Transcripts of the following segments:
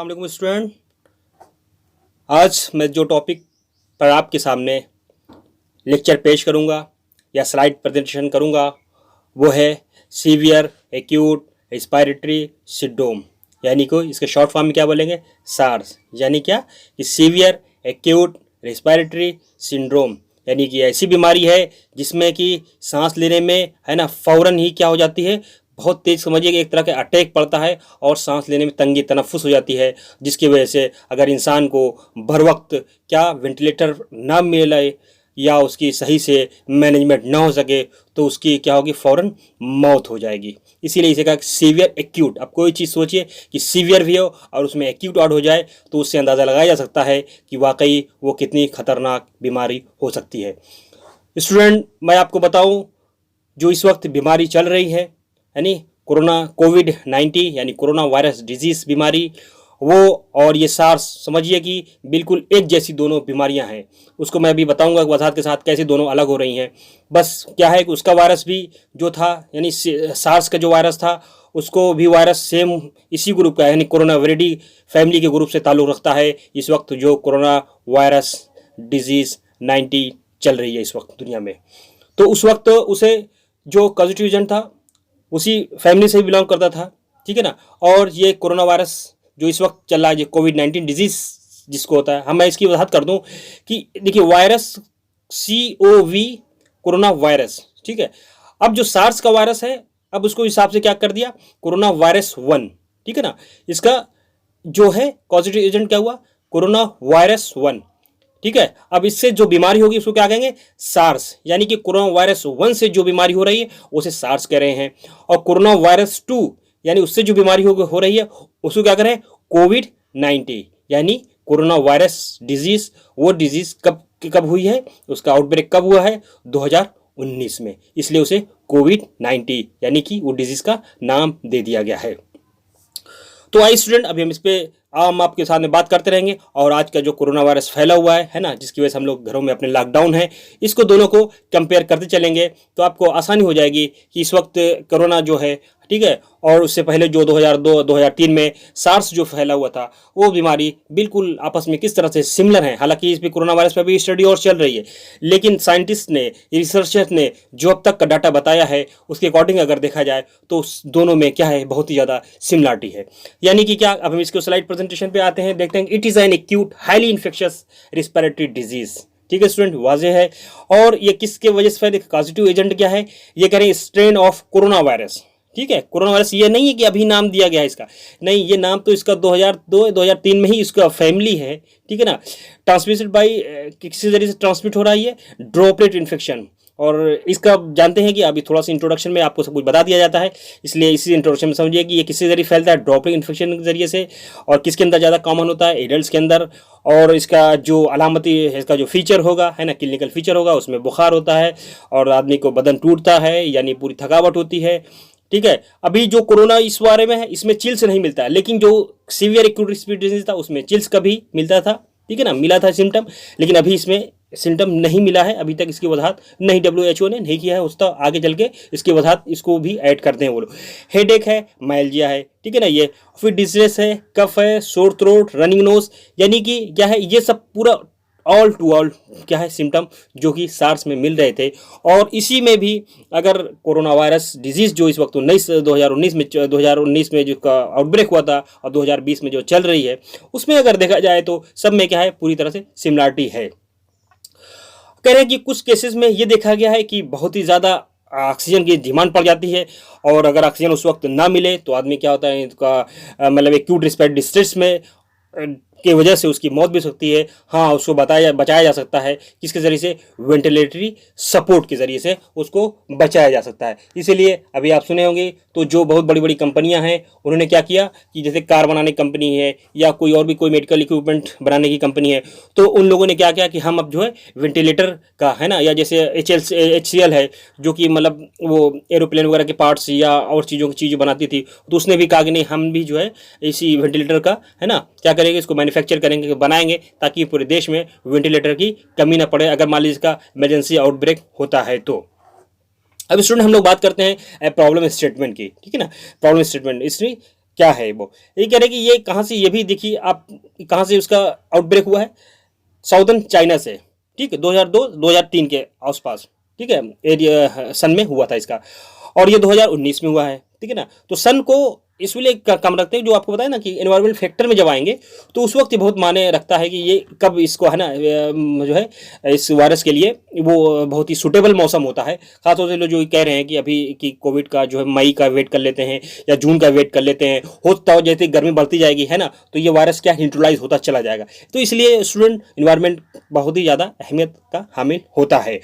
अस्सलाम वालेकुम स्टूडेंट। आज मैं जो टॉपिक पर आपके सामने लेक्चर पेश करूंगा या स्लाइड प्रेजेंटेशन करूंगा वो है सीवियर एक्यूट रेस्पिरेटरी सिंड्रोम, यानी कि इसके शॉर्ट फॉर्म में क्या बोलेंगे, सार्स। यानी क्या कि सीवियर एक्यूट रेस्पिरेटरी सिंड्रोम, यानी कि ऐसी बीमारी है जिसमें कि सांस लेने में है ना फौरन ही क्या हो जाती है, बहुत तेज समझिए कि एक तरह का अटैक पड़ता है और सांस लेने में तंगी तनफ्फुस हो जाती है, जिसकी वजह से अगर इंसान को भर वक्त क्या वेंटिलेटर ना मिले या उसकी सही से मैनेजमेंट ना हो सके तो उसकी क्या होगी, फ़ौरन मौत हो जाएगी। इसीलिए इसे कहा सीवियर एक्यूट। अब कोई चीज़ सोचिए कि सीवियर भी हो और उसमें एक्यूट ऐड हो जाए तो उससे अंदाज़ा लगाया जा सकता है कि वाकई वो कितनी खतरनाक बीमारी हो सकती है। स्टूडेंट, मैं आपको बताऊं जो इस वक्त बीमारी चल रही है यानी कोविड-19 यानी कोरोना वायरस डिजीज़ बीमारी, वो और ये सार्स समझिए कि बिल्कुल एक जैसी दोनों बीमारियां हैं। उसको मैं अभी बताऊंगा वजाहत के साथ कैसे दोनों अलग हो रही हैं। बस क्या है कि उसका वायरस भी जो था यानी सार्स का जो वायरस था उसको भी वायरस सेम इसी ग्रुप का यानी कोरोना वेरिडी फैमिली के ग्रुप से ताल्लुक़ रखता है। इस वक्त जो कोरोना वायरस डिजीज़ 90 चल रही है इस वक्त दुनिया में, तो उस वक्त उसे जो पॉजिटिव एजेंट था उसी फैमिली से ही बिलोंग करता था, ठीक है ना। और ये कोरोना वायरस जो इस वक्त चल रहा है, ये कोविड-19 डिजीज़ जिसको होता है, मैं इसकी वजाहत कर दूं कि देखिए वायरस COV कोरोना वायरस, ठीक है। अब जो सार्स का वायरस है अब उसको हिसाब से क्या कर दिया, कोरोना वायरस 1, ठीक है ना। इसका जो है पॉजिटिव एजेंट क्या हुआ, कोरोना वायरस 1, ठीक है। अब इससे जो बीमारी होगी उसको क्या कहेंगे, सार्स। यानी कि कोरोना वायरस 1 से जो बीमारी हो रही है उसे सार्स कह रहे हैं, और कोरोना वायरस 2 यानी उससे जो बीमारी हो रही है उसको क्या कह रहे हैं, कोविड-19 यानी कोरोना वायरस डिजीज। वो डिजीज कब हुई है, उसका आउटब्रेक कब हुआ है, 2019 में, इसलिए उसे कोविड-19 यानी कि वो डिजीज का नाम दे दिया गया है। तो आइए स्टूडेंट, अभी हम इस पे हम आपके सामने बात करते रहेंगे। और आज का जो कोरोना वायरस फैला हुआ है ना, जिसकी वजह से हम लोग घरों में अपने लॉकडाउन है, इसको दोनों को कंपेयर करते चलेंगे तो आपको आसानी हो जाएगी कि इस वक्त कोरोना जो है, ठीक है, और उससे पहले जो 2002-2003 में सार्स जो फैला हुआ था वो बीमारी बिल्कुल आपस में किस तरह से सिमिलर है। हालांकि इस पर कोरोना वायरस पर भी स्टडी और चल रही है, लेकिन साइंटिस्ट ने, रिसर्चर्स ने जो अब तक का डाटा बताया है उसके अकॉर्डिंग अगर देखा जाए तो दोनों में क्या है, बहुत ही ज़्यादा सिमिलरिटी है। यानी कि क्या, अब हम इसको स्लाइड प्रेजेंटेशन पे आते हैं, देखते हैं। It is an acute highly infectious respiratory disease, ठीक है स्टूडेंट, वाजे है। और ये किसके वजह से फैले, पॉजिटिव एजेंट क्या है, ये कह रहे हैं स्ट्रेन ऑफ कोरोना वायरस, ठीक है। कोरोना वायरस ये नहीं है कि अभी नाम दिया गया है इसका, नहीं, ये नाम तो इसका 2002-2003 में ही इसका फैमिली है, ठीक है ना। ट्रांसमिटेड बाई किसी जरिए से ट्रांसमिट हो रहा है ये ड्रॉपलेट इन्फेक्शन। और इसका जानते हैं कि अभी थोड़ा सा इंट्रोडक्शन में आपको सब कुछ बता दिया जाता है, इसलिए इसी इंट्रोडक्शन में समझिए कि ये किसके जरिए फैलता है, ड्रॉपलेट इन्फेक्शन के जरिए से। और किसके अंदर ज़्यादा कॉमन होता है, एडल्ट के अंदर। और इसका जो अलामती है, इसका जो फीचर होगा है ना, क्लिनिकल फीचर होगा, उसमें बुखार होता है और आदमी को बदन टूटता है यानी पूरी थकावट होती है, ठीक है। अभी जो कोरोना इस बारे में है इसमें चिल्स नहीं मिलता है, लेकिन जो सीवियर एक्यूट रेस्पिरेटरी डिजीज था उसमें चिल्स कभी मिलता था, ठीक है ना, मिला था सिम्टम, लेकिन अभी इसमें सिम्टम नहीं मिला है अभी तक। इसकी वजाहत नहीं WHO ने नहीं किया है, उस तक आगे चल के इसकी वजाहत इसको भी ऐड करते हैं वो लोग। हेडेक है, माइल्जिया है, ठीक है ना, ये फिर डिजीज है, कफ है, सोर थ्रोट, रनिंग नोज, यानी कि क्या है, ये सब पूरा ऑल टू ऑल क्या है सिम्टम जो कि सार्स में मिल रहे थे। और इसी में भी अगर कोरोना वायरस डिजीज़ जो इस वक्त 2019 में जो का आउटब्रेक हुआ था और 2020 में जो चल रही है उसमें अगर देखा जाए तो सब में क्या है, पूरी तरह से सिमिलरिटी है। कह रहे हैं कि कुछ केसेस में ये देखा गया है कि बहुत ही ज़्यादा ऑक्सीजन की डिमांड पड़ जाती है, और अगर ऑक्सीजन उस वक्त ना मिले तो आदमी क्या होता है, इसका मतलब एक्यूट रेस्पिरेटरी डिस्ट्रेस में की वजह से उसकी मौत भी हो सकती है। हाँ, उसको बचाया जा सकता है किसके ज़रिए से, वेंटिलेटरी सपोर्ट के ज़रिए से उसको बचाया जा सकता है। इसीलिए अभी आप सुने होंगे तो जो बहुत बड़ी बड़ी कंपनियां हैं उन्होंने क्या किया कि जैसे कार बनाने की कंपनी है या कोई और भी कोई मेडिकल इक्विपमेंट बनाने की कंपनी है, तो उन लोगों ने क्या किया कि हम अब जो है वेंटिलेटर का है ना, या जैसे HCL है जो कि मतलब वो एरोप्लेन वगैरह के पार्ट्स या और चीज़ें बनाती थी, तो उसने भी कहा कि नहीं, हम भी जो है इसी वेंटिलेटर का है ना क्या करेंगे, इसको मैन्युफैक्चर करेंगे, बनाएंगे, ताकि पूरे देश में वेंटिलेटर की कमी ना पड़े अगर मान लीजिए इसका इमरजेंसी आउटब्रेक होता है तो। अब स्टूडेंट हम लोग बात करते हैं प्रॉब्लम स्टेटमेंट की, ठीक है ना। प्रॉब्लम स्टेटमेंट इसमें क्या है वो, ये कह रहे हैं कि ये कहाँ से, ये भी देखिए आप, कहाँ से उसका आउटब्रेक हुआ है, साउदर्न चाइना से, ठीक है, 2002-2003 के आसपास, ठीक है, एरिया सन में हुआ था इसका, और ये 2019 में हुआ है, ठीक है ना। तो सन को इसलिए कम रखते हैं, जो आपको बताया ना कि एनवायरमेंट फैक्टर में जब आएंगे तो उस वक्त ये बहुत मायने रखता है कि ये कब इसको है ना जो है इस वायरस के लिए वो बहुत ही सुटेबल मौसम होता है। खासतौर से लोग जो कह रहे हैं कि अभी कि कोविड का जो है मई का वेट कर लेते हैं या जून का वेट कर लेते हैं, होता हो जैसे गर्मी बढ़ती जाएगी है ना, तो ये वायरस क्या न्यूट्रलाइज होता चला जाएगा। तो इसलिए स्टूडेंट इन्वायरमेंट बहुत ही ज़्यादा अहमियत का हामिल होता है।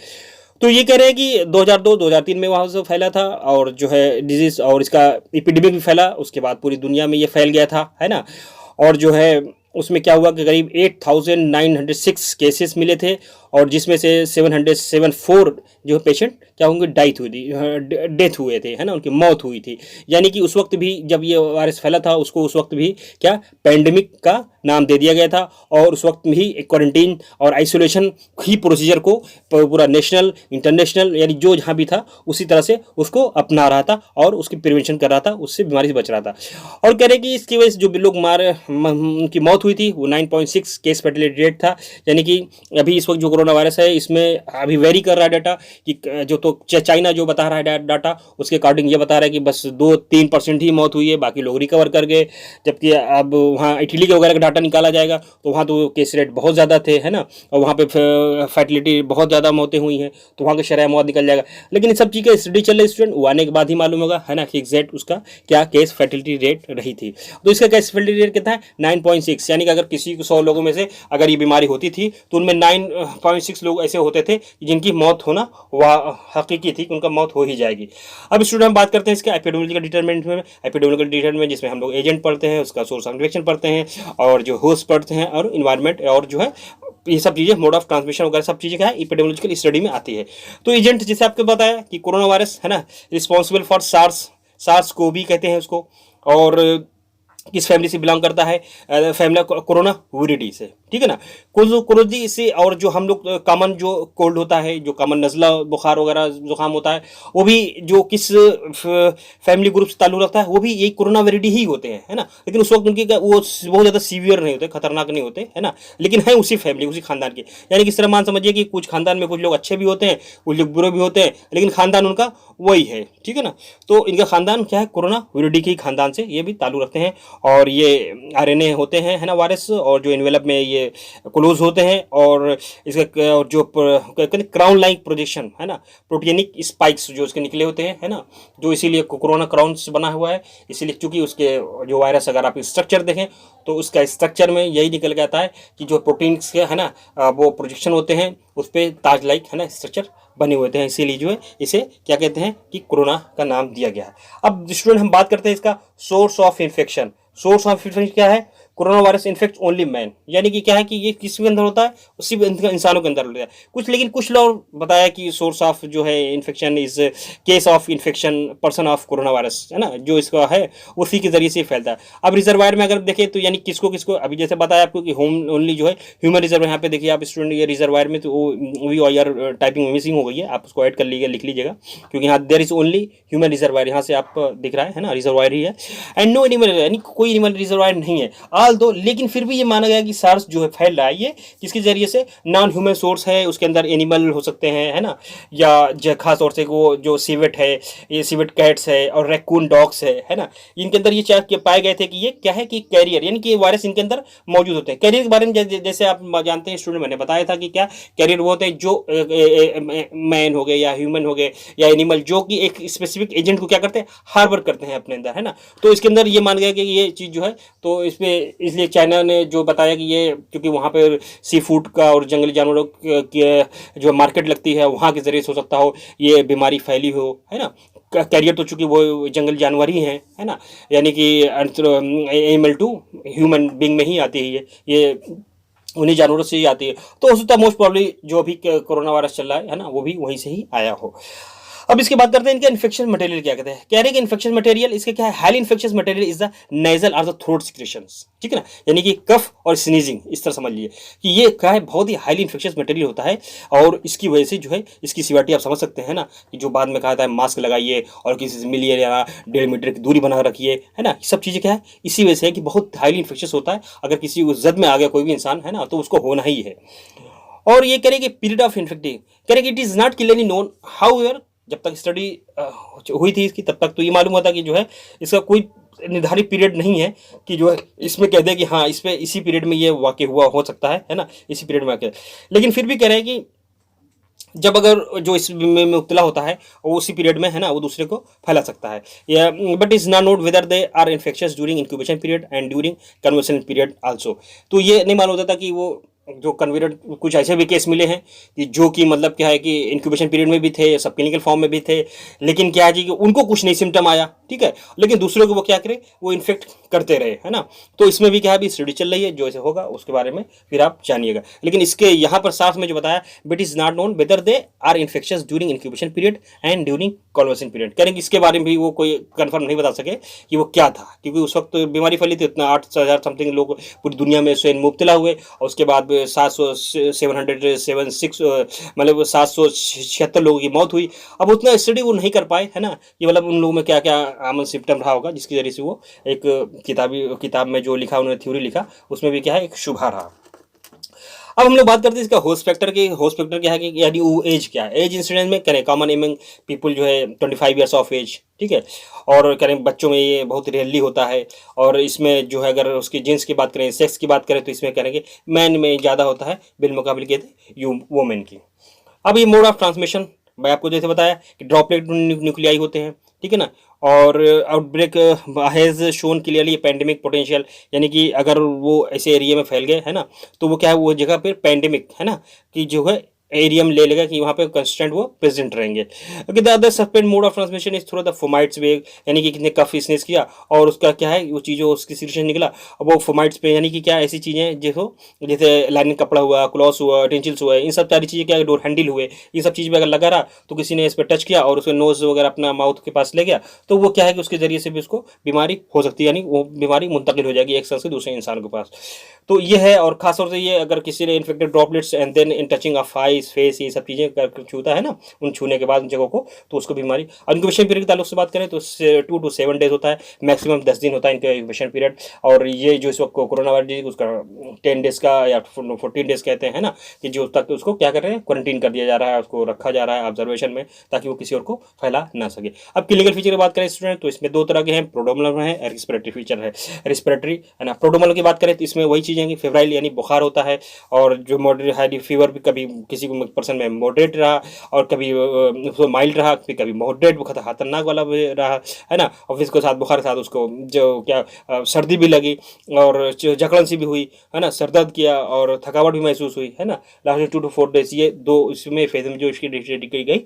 तो ये कह रहे हैं कि 2002-2003 में वहाँ से फैला था, और जो है डिजीज और इसका एपिडेमिक भी फैला, उसके बाद पूरी दुनिया में ये फैल गया था, है ना। और जो है उसमें क्या हुआ कि करीब 8,906 केसेस मिले थे, और जिसमें से 774 जो पेशेंट क्या होंगे डाइथ हुई थी, डेथ हुए थे, है ना, उनकी मौत हुई थी। यानी कि उस वक्त भी जब ये वायरस फैला था, उसको उस वक्त भी क्या पैंडेमिक का नाम दे दिया गया था, और उस वक्त भी क्वारंटीन और आइसोलेशन ही प्रोसीजर को पूरा नेशनल इंटरनेशनल यानी जो जहाँ भी था उसी तरह से उसको अपना रहा था और उसकी प्रिवेंशन कर रहा था, उससे बीमारी से बच रहा था। और कह रहे कि इसकी वजह से जो भी लोग उनकी मौत हुई थी वो 9.6 केस फर्टिलिटी रेट था। यानी कि अभी इस वक्त जो कोरोना वायरस है इसमें अभी वेरी कर रहा है डाटा, कि जो तो चाइना जो बता रहा है डाटा, उसके अकॉर्डिंग ये बता रहा है कि बस 2-3% ही मौत हुई है, बाकी लोग रिकवर कर गए। जबकि अब वहाँ इटली के वगैरह का डाटा निकाला जाएगा तो वहाँ तो केस रेट बहुत ज़्यादा थे, है ना, और वहाँ पे फर्टिलिटी बहुत ज़्यादा मौतें हुई हैं, तो वहाँ का शरह मौत निकल जाएगा। लेकिन इन सब चीज़ का स्टडी चल रहा है स्टूडेंट, वो आने के बाद ही मालूम होगा, है ना, कि एग्जैक्ट उसका क्या केस फर्टिलिटी रेट रही थी। तो इसका केस फर्टिलिटी रेट कितना है 9.6, यानी कि अगर किसी को 100 लोगों में से अगर ये बीमारी होती थी तो उनमें 9.6 लोग ऐसे होते थे जिनकी मौत होना वह हकीकी थी कि उनका मौत हो ही जाएगी। अब स्टूडेंट हम बात करते हैं इसके एपिडेमियोलॉजिकल डिटरमिनेंट में। एपिडेमियोलॉजिकल डिटरमिनेंट जिसमें हम लोग एजेंट पढ़ते हैं, उसका सोर्स ऑफ इन्फेक्शन पढ़ते हैं, और जो होस्ट पढ़ते हैं, और इन्वायरमेंट, और जो है ये सब चीज़ें मोड ऑफ ट्रांसमिशन वगैरह सब चीज़ें क्या है एपिडेमियोलॉजिकल स्टडी में आती है। तो एजेंट जैसे आपको बताया कि कोरोना वायरस है ना, रिस्पॉन्सिबल फॉर सार्स को भी कहते हैं उसको, और किस फैमिली से बिलोंग करता है, फैमिली कोरोना विरिडी से, ठीक है ना। कोरोजी से, और जो हम लोग कॉमन जो कोल्ड होता है, जो कॉमन नज़ला बुखार वगैरह जुकाम होता है, वो भी जो किस फैमिली ग्रुप से ताल्लुक रखता है वो भी यही कोरोना विरिडी ही होते हैं, है ना। लेकिन उस वक्त उनकी वो बहुत ज़्यादा सीवियर नहीं होते, खतरनाक नहीं होते, है ना, लेकिन है उसी फैमिली उसी खानदान के। यानी कि इस तरह मान समझिए कि कुछ खानदान में कुछ लोग अच्छे भी होते हैं, कुछ लोग बुरे भी होते हैं, लेकिन खानदान उनका वही है, ठीक है ना। तो इनका खानदान क्या है, कोरोना विरिडी के खानदान से ये भी ताल्लुक रखते हैं, और ये आरएनए होते हैं, है ना, वायरस, और जो एनवेलप में ये क्लोज होते हैं, और इसका और जो कहते हैं क्राउन लाइक प्रोजेक्शन, है ना, प्रोटीनिक स्पाइक्स जो उसके निकले होते हैं, है ना, जो इसीलिए कोरोना क्राउन से बना हुआ है। इसीलिए चूंकि उसके जो वायरस अगर आप स्ट्रक्चर देखें तो उसका स्ट्रक्चर में यही निकल के आता है कि जो प्रोटीन्स के है ना वो प्रोजेक्शन होते हैं, उस पर ताज लाइक है ना स्ट्रक्चर बने हुए हैं, इसीलिए जो है इसे क्या कहते हैं कि कोरोना का नाम दिया गया है। अब स्टूडेंट हम बात करते हैं इसका source of infection. Source of infection क्या है, corona virus infect only man, यानी कि क्या है कि ये किसी के अंदर होता है, उसी इंसानों के अंदर होता है कुछ। लेकिन कुछ लोग बताया कि सोर्स ऑफ जो है infection is case of infection person of corona virus, है ना, जो इसका है उसी के जरिए से फैलता है। अब रिजर्वायर में अगर देखें तो यानी किसको किसको, अभी जैसे बताया आपको कि होम ओनली जो है ह्यूमन रिजर्व, यहाँ पे देखिए आप स्टूडेंट ये रिजर्वायर में तो वो यार टाइपिंग मिसिंग हो गई है, आप उसको ऐड कर लीजिएगा, लिख लीजिएगा, क्योंकि यहाँ there is only human reservoir, यहाँ से आप दिख रहा है ना, रिजर्वायर ही है, एंड नो एनिमल, यानी कोई एनिमल रिजर्वायर नहीं है आल दो। लेकिन फिर भी ये माना गया कि सार्स जो है फैल रहा है ये किसके जरिए से, नॉन ह्यूमन सोर्स है, उसके अंदर एनिमल हो सकते हैं, है ना, या खास तौर से वो जो सिवेट है, ये सिवेट कैट्स है और रैकून डॉग्स है ना, इनके अंदर ये पाए गए थे कि ये क्या है कि कैरियर, यानी कि वायरस इनके अंदर मौजूद होते हैं। कैरियर के बारे में जैसे आप जानते हैं स्टूडेंट, मैंने बताया था कि क्या कैरियर वो होते हैं जो मैन हो गए या ह्यूमन हो गए या एनिमल, जो कि एक स्पेसिफिक एजेंट को क्या करते हैं, हार्बर करते हैं अपने अंदर, है ना। तो इसके अंदर ये मान गया कि ये चीज़ जो है, तो इसमें इसलिए चाइना ने जो बताया कि ये क्योंकि वहाँ पर सी फूड का और जंगली जानवरों की जो मार्केट लगती है वहाँ के ज़रिए से हो सकता हो ये बीमारी फैली हो, है ना। कैरियर तो चूंकि वो जंगली जानवर ही हैं, है ना, यानी कि एनिमल टू ह्यूमन बींग में ही आती है ये उन्हीं जानवरों से ही आती है। तो हो सकता है मोस्ट प्रॉब्ली जो अभी कोरोना वायरस चल रहा है ना, वो भी वहीं से ही आया हो। अब इसकी बात करते हैं इनके इन्फेक्शन मटेरियल क्या कहते हैं। कह रहे हैं कि इन्फेक्शन मटेरियल इसके क्या है, highly infectious material is the nasal और द थ्रोट सिक्रेशंस, ठीक है ना, यानी कि कफ और स्नीजिंग, इस तरह समझ लिए कि ये क्या है, बहुत ही हाईली इन्फेक्शियस मटेरियल होता है और इसकी वजह से जो है इसकी सीवियरिटी आप समझ सकते हैं ना, कि जो बाद में कहा था मास्क लगाइए और किसी से मिलिए या 1.5 मीटर की दूरी बना रखिए, है ना, सब चीज़ें क्या है इसी वजह से है कि बहुत हाईली इन्फेक्शियस होता है। अगर किसी उस जद में आ गया कोई भी इंसान, है ना, तो उसको होना ही है। और ये करें कि पीरियड ऑफ इन्फेक्टिव करें कि it is not clearly known how ever, जब तक स्टडी हुई थी इसकी तब तक तो ये मालूम हुआ था कि जो है इसका कोई निर्धारित पीरियड नहीं है कि जो है इसमें कह दे कि हाँ इस पे इसी पीरियड में ये वाक़ई हुआ हो सकता है ना, इसी पीरियड में वाक़ई। लेकिन फिर भी कह रहे हैं कि जब अगर जो इसमें मुब्तला होता है वो उसी पीरियड में, है ना, वो दूसरे को फैला सकता है या but is not known whether they are infectious during incubation period and during conversation period also. तो ये नहीं मालूम होता था कि वो जो कन्वर्ट, कुछ ऐसे भी केस मिले हैं कि जो कि मतलब क्या है कि इंक्यूबेशन पीरियड में भी थे, सब क्लिनिकल फॉर्म में भी थे, लेकिन क्या है जी कि उनको कुछ नहीं सिम्टम आया, ठीक है, लेकिन दूसरों को वो क्या करे, वो इन्फेक्ट करते रहे, है ना। तो इसमें भी क्या है अभी स्टडी चल रही है, जो ऐसे होगा उसके बारे में फिर आप जानिएगा। लेकिन इसके यहाँ पर साफ में जो बताया, but is not known whether they are infectious during incubation period and during conversation period. करेंगे इसके बारे में भी वो कोई कंफर्म नहीं बता सके कि वो क्या था, क्योंकि उस वक्त बीमारी फैली थी, इतना 8,000 समथिंग लोग पूरी दुनिया में इससे मुब्तला हुए और उसके बाद 776 मतलब 776 लोगों की मौत हुई। अब उतना स्टडी वो नहीं कर पाए, है ना, कि मतलब उन लोगों में क्या क्या आमन सिम्टम रहा होगा, जिसके जरिए से वो एक किताब में जो लिखा उन्होंने थ्योरी लिखा उसमें भी क्या है एक शुभा रहा। अब हम लोग बात करते हैं इसका होस्ट फैक्टर की। होस्ट फैक्टर क्या है कि यानी वो एज क्या है, एज इंसिडेंस में करें कॉमन एमिंग पीपल जो है 25 ईयर्स ऑफ एज, ठीक है, और करें बच्चों में ये बहुत रेयरली होता है। और इसमें जो है अगर उसकी जेंस की बात करें, सेक्स की बात करें, तो इसमें करेंगे मैन में ज़्यादा होता है बिलमुकाबिल के वुमेन की। अब ये मोड ऑफ ट्रांसमिशन मैं आपको जैसे बताया कि ड्रॉपलेट न्यूक्लियाई होते हैं, ठीक है ना, और outbreak has shown clearly pandemic potential, यानी कि अगर वो ऐसे एरिया में फैल गए, है ना, तो वो क्या है वो जगह पे पेंडेमिक, है ना, कि जो है एरिया में ले लेगा कि वहाँ पे कंस्टेंट वो प्रेजेंट रहेंगे। The other suspend mode of transmission is through the fomites वेग, यानी कि कितने कफ स्नेस किया और उसका क्या है वो चीज़ उसकी सिक्रेशन निकला, अब वो फोमाइट्स पे, यानी कि क्या ऐसी चीज़ें जो जैसे लाइनिंग कपड़ा हुआ, क्लॉथ हुआ, टेंसिल्स हुआ, इन सब सारी चीज़ें क्या डोर हैंडल हुए, ये सब चीज़ भी अगर लगा रहा तो किसी ने इस पर टच किया और उसके नोज वगैरह अपना माउथ के पास ले गया, तो वो क्या है कि उसके जरिए से भी उसको बीमारी हो सकती है, यानी वो बीमारी मुंतकिल हो जाएगी एक इंसान से दूसरे इंसान के पास। तो ये है, और खासतौर से ये अगर किसी ने infected droplets and then in touching of eyes face, ये सब चीज़ें कर छूता है ना, उन छूने के बाद उन जगहों को, तो उसको बीमारी। और इंक्यूबेशन पीरियड के ताल्लुक से बात करें तो 2 to 7 डेज होता है, मैक्सिमम 10 दिन होता है इनका इंक्यूबेशन पीरियड। और ये जो इस वक्त कोरोना वायरस उसका 10 डेज का या 14 डेज कहते हैं ना, कि जो तक उसको क्या कर रहे हैं क्वारंटीन कर दिया जा रहा है, उसको रखा जा रहा है ऑब्जर्वेशन में, ताकि वो किसी और को फैला ना सके। अब क्लिनिकल फीचर की बात करें स्टूडेंट, तो इसमें 2 तरह के हैं, प्रोड्रोमल है, रेस्पिरेटरी फीचर है, रेस्पिरेटरी, है ना। प्रोड्रोमल की बात करें तो इसमें वही चीज़ें कि फेब्राइल यानी बुखार होता है, और जो मॉडरेट हाई फीवर भी कभी किसी को पर्सन में मॉडरेट रहा और कभी माइल्ड रहा, फिर कभी मॉडरेट खतरनाक वाला भी रहा, है ना, और फिर उसके साथ बुखार के साथ उसको जो क्या सर्दी भी लगी और जकड़न सी भी हुई, है ना, सर दर्द किया और थकावट भी महसूस हुई, है ना, लास्ट 2 to 4 डेज, ये 2 इसमें फेज में जो इसकी डिस्कस की गई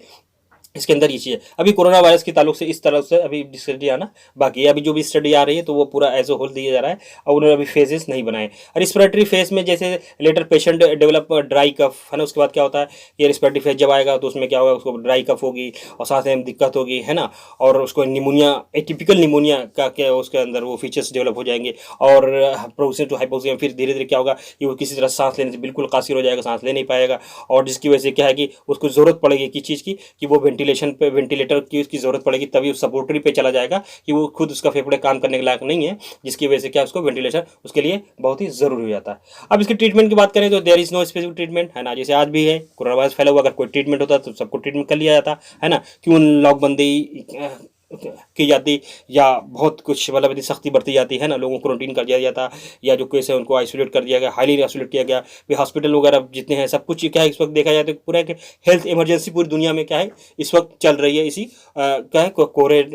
इसके अंदर ये चीज़ है। अभी कोरोना वायरस के ताल्लुक से इस तरह से अभी स्टडी आना बाकी है, अभी जो भी स्टडी आ रही है तो वो पूरा एज ए होल दिया जा रहा है और उन्होंने अभी फेजेस नहीं बनाए। रिस्पिरेटरी फेज में जैसे later patient develop dry cough, है ना, उसके बाद क्या होता है कि रिस्पिरेटरी फेज जब आएगा तो उसमें क्या होगा, उसको ड्राई कफ होगी और साथ में दिक्कत होगी, है ना, और उसको निमोनिया, एटिपिकल निमोनिया का क्या उसके अंदर वो फीचर्स डेवलप हो जाएंगे और प्रोक्सीजन टू हाइपोक्सीजन, फिर धीरे धीरे क्या होगा कि वो किसी तरह सांस लेने से बिल्कुल कासिर हो जाएगा, सांस ले नहीं पाएगा, और जिसकी वजह से क्या है कि उसको ज़रूरत पड़ेगी किस चीज़ की, कि वो वेंटिलेटर की उसकी ज़रूरत पड़ेगी, तभी उस सपोर्टरी पे चला जाएगा, कि वो खुद उसका फेफड़े काम करने के लायक नहीं है, जिसकी वजह से क्या उसको वेंटिलेशन उसके लिए बहुत ही ज़रूरी हो जाता है। अब इसकी ट्रीटमेंट की बात करें तो there is no specific treatment, है ना, जैसे आज भी है कोरोना वायरस फैला हुआ, अगर कोई ट्रीटमेंट होता तो सबको ट्रीटमेंट कर लिया जाता, है ना, क्यों लॉकबंदी की जाती या बहुत कुछ मतलब इतनी सख्ती बरती जाती है ना, लोगों को क्वारंटीन कर दिया जाता या जो केस है उनको आइसोलेट कर दिया गया, हाईली आइसोलेट किया गया, फिर हॉस्पिटल वगैरह जितने हैं सब कुछ क्या है इस वक्त देखा जाए तो पूरा एक हेल्थ इमरजेंसी पूरी दुनिया में क्या है इस वक्त चल रही है, इसी क्या है कोविड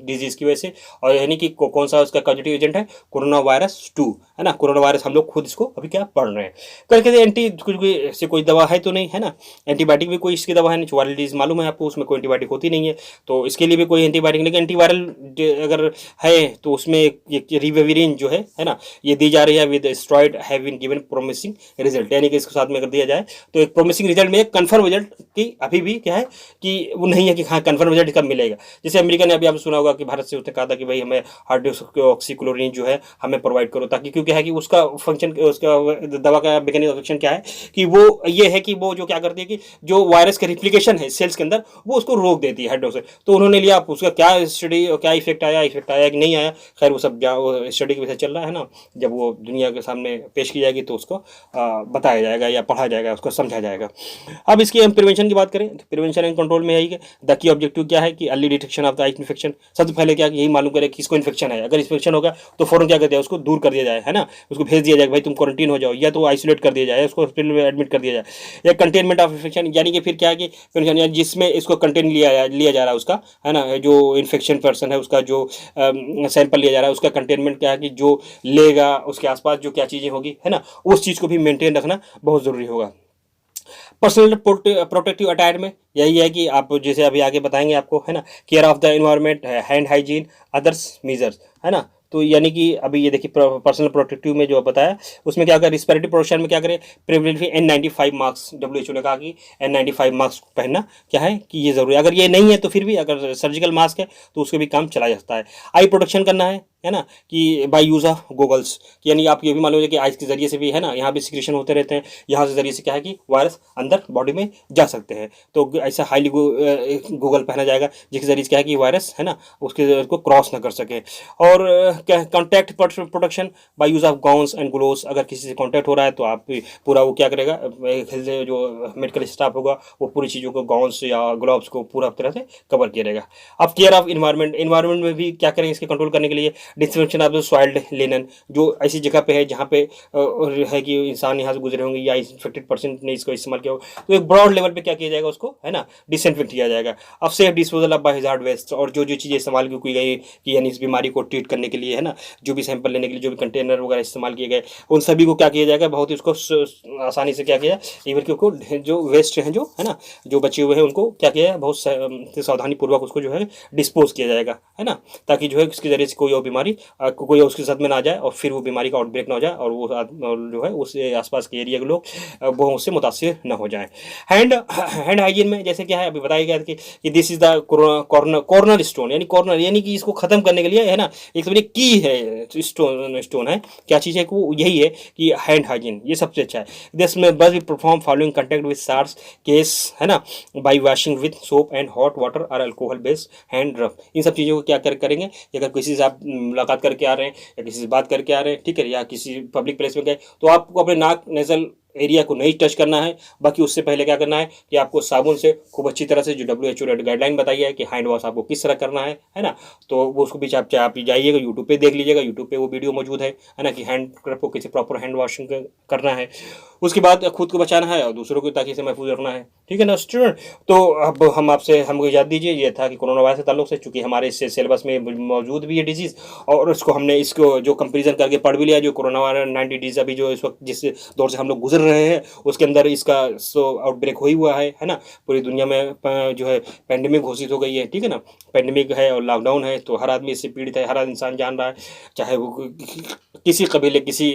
डिजीज़ की वजह से। और यानी कि कौन सा उसका पॉजिटिव एजेंट है, कोरोना वायरस 2, है ना, कोरोना वायरस हम लोग खुद इसको अभी क्या पढ़ रहे हैं। करके एंटी कुछ ऐसे कोई दवा है तो नहीं, है ना, एंटीबायोटिक भी कोई इसकी दवा है नहीं, वायरल डिजीज मालूम है आपको, उसमें कोई एंटीबायोटिक होती नहीं है, तो उसके लिए भी कोई एंटीबायोटिक, लेकिन एंटीवायरल अगर है तो उसमें एक रिवेविरिन जो है ना, ये दी जा रही है with steroid have been given promising result, यानी कि इसके साथ में अगर दिया जाए तो एक प्रोमिसिंग रिजल्ट में एक कन्फर्म रिजल्ट की अभी भी क्या है कि वो नहीं है कि हाँ कन्फर्म रिजल्ट कब मिलेगा। जैसे अमेरिका ने अभी आपने सुना होगा कि भारत से उसने कहा था कि भाई हमें हाइड्रोक्सीक्लोरोक्विन जो है हमें प्रोवाइड करो, ताकि क्योंकि है कि उसका फंक्शन, उसका दवा का मैकेनिज्म ऑफ एक्शन क्या है कि वो ये है कि वो जो क्या करती है कि जो वायरस का रिप्लिकेशन है सेल्स के अंदर वो उसको रोक देती है हाइड्रोक्सी। तो उन्होंने लिया, उसका क्या स्टडी, क्या इफेक्ट आया कि नहीं आया, खैर वो सब स्टडी के वजह चल रहा है ना, जब वो दुनिया के सामने पेश की जाएगी तो उसको बताया जाएगा या पढ़ा जाएगा, उसको समझा जाएगा। अब इसकी हम प्रिवेंशन की बात करें तो प्रिवेंशन एंड कंट्रोल में यही है, द की ऑब्जेक्टिव क्या है कि early detection of the infection. सबसे पहले क्या यही मालूम करें कि इसको इन्फेक्शन है, अगर इन्फेक्शन होगा तो फौरन क्या कर दिया, उसको दूर कर दिया जाए, है ना, उसको भेज दिया जाए भाई तुम क्वारंटीन हो जाओ, या तो आइसोलेट कर दिया जाए, उसको हॉस्पिटल में एडमिट कर दिया जाए, या कंटेनमेंट ऑफ इन्फेक्शन, यानी कि फिर क्या है कि जिसमें इसको कंटेन लिया जा रहा है उसका, है ना, जो इन्फेक्शन पर्सन है उसका जो सैंपल लिया जा रहा है उसका कंटेनमेंट क्या है कि जो लेगा उसके आसपास जो क्या चीज़ें होगी, है ना, उस चीज़ को भी मेंटेन रखना बहुत ज़रूरी होगा। पर्सनल प्रोटेक्टिव अटायर में यही है कि आप जैसे अभी आगे बताएंगे आपको, है ना, care of the environment, hand hygiene, others measures, है ना। तो यानी कि अभी ये देखिए पर्सनल प्रोटेक्टिव में जो बताया उसमें क्या करें, रिस्पिरेटरी प्रोटेक्शन में क्या करें, प्रिवेंटिव N95 मास्क, WHO ने कहा कि N95 मास्क पहनना क्या है कि ये जरूरी है। अगर ये नहीं है तो फिर भी अगर सर्जिकल मास्क है तो उसके भी काम चला जा सकता है। आई प्रोटेक्शन करना है ना, कि बाय यूज़ ऑफ गोगल्स, यानी आप ये भी मान लीजिए कि आइस के जरिए से भी, है ना, यहाँ भी सिक्रेशन होते रहते हैं, यहाँ से जरिए से क्या है कि वायरस अंदर बॉडी में जा सकते हैं, तो ऐसा हाईली गूगल पहना जाएगा जिसके जरिए से क्या है कि वायरस, है ना, उसके को क्रॉस ना कर सके। और contact protection bye use of gowns and gloves, अगर किसी से कॉन्टैक्ट हो रहा है तो आप पूरा वो क्या करेगा, हेल्थ जो मेडिकल स्टाफ होगा वो पूरी चीज़ों को गाउन्स या ग्लोव्स को पूरा तरह से कवर किया रहेगा। अब केयर ऑफ इन्वायरमेंट में भी क्या करेंगे इसके कंट्रोल करने के लिए, disinfection of the soiled linen, जो ऐसी जगह पे है जहाँ पे है कि इंसान यहाँ से गुजरे होंगे या इन्फेक्टेड पर्सन ने इसको इस्तेमाल किया हो, तो एक ब्रॉड लेवल पे क्या किया जाएगा उसको, है ना, डिसइंफेक्ट किया जाएगा। अब सेफ डिस्पोजल ऑफ बायहार्ड वेस्ट, और जो जो चीज़ें इस्तेमाल की गई कि यानी इस बीमारी को ट्रीट करने के लिए, है ना, जो भी सैंपल लेने के लिए जो भी कंटेनर वगैरह इस्तेमाल किए गए उन सभी को क्या किया जाएगा, बहुत ही उसको आसानी से क्या किया जाए, इवन कि जो वेस्ट हैं जो, है ना, जो बचे हुए हैं उनको क्या किया जाए, बहुत सावधानी पूर्वक उसको जो है डिस्पोज किया जाएगा, है ना, ताकि जो है इसके जरिए से कोई और बीमारी कोई उसके साथ में ना जाए और फिर वो बीमारी का आउटब्रेक ना हो जाए और वो जो है उससे आसपास के एरिया के लोग वो उससे मुतासिर न हो जाए। हैंड हाइजीन में जैसे क्या है अभी बताया गया कि this is the corner stone, यानी कॉर्नर यानी कि इसको खत्म करने के लिए, है ना, एक तो की है, स्टोन है, क्या चीज़ है कि वो यही है कि हैंड हाइजीन, ये सबसे अच्छा है। दिस में बस भी perform following contact with SARS case, है ना, by washing with soap and hot water और अल्कोहल बेस्ड हैंड रब। इन सब चीज़ों को क्या करेंगे, अगर किसी से आप मुलाकात करके आ रहे हैं या किसी से बात करके आ रहे हैं, ठीक है, या किसी पब्लिक प्लेस में गए तो आपको अपने नाक नेजल एरिया को नहीं टच करना है। बाकी उससे पहले क्या करना है कि आपको साबुन से खूब अच्छी तरह से, जो WHO ने गाइडलाइन बताई है कि हैंड वॉश आपको किस तरह करना है ना, तो वो उसको भी आप जाइएगा यूट्यूब पे देख लीजिएगा, यूट्यूब पे वो वीडियो मौजूद है ना, कि हैंड को किसी प्रॉपर हैंड वॉशिंग करना है। उसके बाद खुद को बचाना है और दूसरों को ताकि इसे महफूज रखना है, ठीक है ना स्टूडेंट। तो अब हमको याद दीजिए, ये था कि कोरोना वायरस के ताल्लुक से, चूंकि हमारे इससे सिलेबस में मौजूद भी है डिजीज़ और हमने इसको जो कंपेरिजन करके पढ़ भी लिया, जो कोरोना वायरस 90 डिजीज अभी जो इस वक्त जिस दौर से हम लोग गुजर रहे हैं उसके अंदर इसका आउटब्रेक हुआ है ना, पूरी दुनिया में जो है पेंडेमिक घोषित हो गई है, ठीक है ना, पेंडेमिक है और लॉकडाउन है, तो हर आदमी इससे पीड़ित है, हर इंसान जान रहा है, चाहे वो किसी कबीले, किसी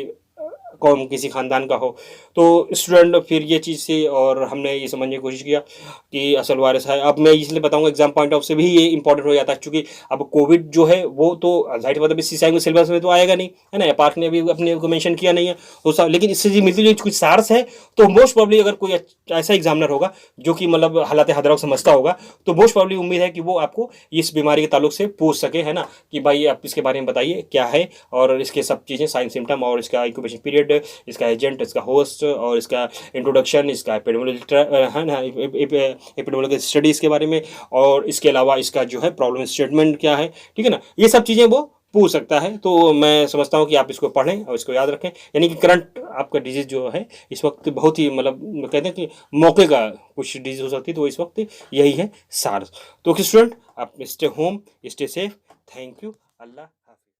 कौम, किसी खानदान का हो। तो स्टूडेंट फिर ये चीज़ से और हमने ये समझने की कोशिश किया कि असल वायरस है। अब मैं इसलिए बताऊंगा एग्जाम पॉइंट ऑफ से भी ये इंपॉर्टेंट हो जाता है, क्योंकि अब कोविड जो है वो तो जाहिर मतलब इस सीसाई सिलेबस में तो आएगा नहीं, है ना, पार्क ने अभी अपने को मेंशन किया नहीं है तो लेकिन इससे जो मिलती जुलती कुछ सार्स है, तो मोस्ट प्रॉब्ली अगर कोई ऐसा एग्जामिनर होगा जो कि मतलब हालात हदरा को समझता होगा, तो मोस्ट प्रॉब्ली उम्मीद है कि वो आपको इस बीमारी के ताल्लुक से पूछ सके, है ना, कि भाई आप इसके बारे में बताइए क्या है और इसके सब चीज़ें, साइन सिम्टम और इसका इंक्यूबेशन पीरियड, इसका एजेंट, इसका होस्ट और इसका इंट्रोडक्शन, इसका एपिडेमियोलॉजिकल स्टडीज़ के बारे में, और इसके अलावा इसका जो है प्रॉब्लम स्टेटमेंट क्या है, ठीक है ना, ये सब चीज़ें वो पूछ सकता है। तो मैं समझता हूँ कि आप इसको पढ़ें और इसको याद रखें, यानी कि करंट आपका डिजीज़ जो है इस वक्त बहुत ही मतलब कहते हैं कि मौके का कुछ डिजीज़ हो सकती है, तो इस वक्त यही है सार्स। तो स्टूडेंट आप stay home, stay safe, thank you, Allah.